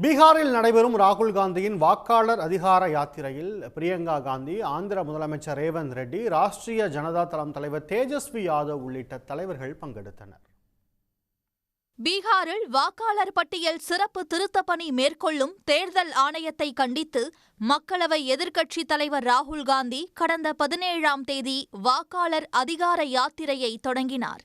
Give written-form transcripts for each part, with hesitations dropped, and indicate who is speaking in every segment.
Speaker 1: பீகாரில் நடைபெறும் ராகுல் காந்தியின் வாக்காளர் அதிகார யாத்திரையில் பிரியங்கா காந்தி, ஆந்திர முதலமைச்சர் ரேவந்த் ரெட்டி, ராஷ்டிரிய ஜனதா தளம் தலைவர் தேஜஸ்வி யாதவ் உள்ளிட்ட தலைவர்கள் பங்கெடுத்தனர்.
Speaker 2: பீகாரில் வாக்காளர் பட்டியல் சிறப்பு திருத்த பணி மேற்கொள்ளும் தேர்தல் ஆணையத்தை கண்டித்து மக்களவை எதிர்க்கட்சித் தலைவர் ராகுல் காந்தி கடந்த 17ஆம் தேதி வாக்காளர் அதிகார யாத்திரையை தொடங்கினார்.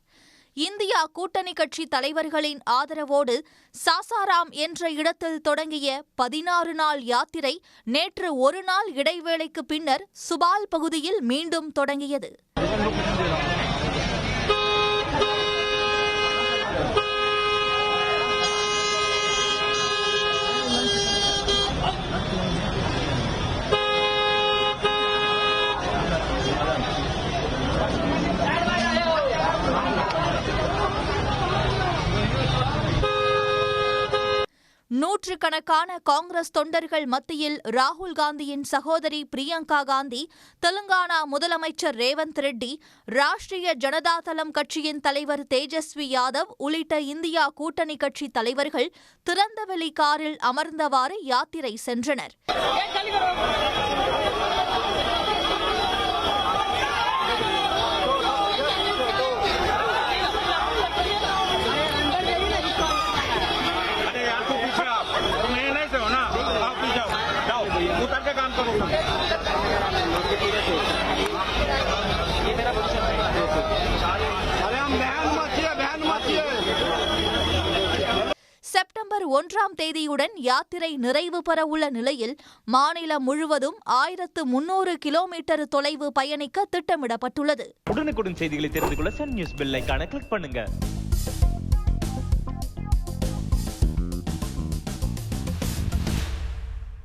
Speaker 2: இந்தியா கூட்டணி கட்சி தலைவர்களின் ஆதரவோடு சாசாராம் என்ற இடத்தில் தொடங்கிய 16 நாள் யாத்திரை நேற்று ஒரு நாள் இடைவேளைக்கு பின்னர் சுபால் பகுதியில் மீண்டும் தொடங்கியது. நூற்றுக்கணக்கான காங்கிரஸ் தொண்டர்கள் மத்தியில் ராகுல் காந்தியின் சகோதரி பிரியங்கா காந்தி, தெலுங்கானா முதலமைச்சர் ரேவந்த் ரெட்டி, ராஷ்டிரிய ஜனதா தளம் கட்சியின் தலைவர் தேஜஸ்வி யாதவ் உள்ளிட்ட இந்தியா கூட்டணி கட்சி தலைவர்கள் திறந்தவெளி காரில் அமர்ந்தவாறு யாத்திரை சென்றனர். செப்டம்பர் 1ஆம் தேதியுடன் யாத்திரை நிறைவு பெற உள்ள நிலையில் மாநிலம் முழுவதும் 1300 கிலோமீட்டர் தொலைவு பயணிக்க திட்டமிடப்பட்டுள்ளது.
Speaker 3: உடனுக்குடன் செய்திகளை தெரிந்து கொள்ள சன் நியூஸ் பெல் ஐகானை கிளிக் பண்ணுங்க.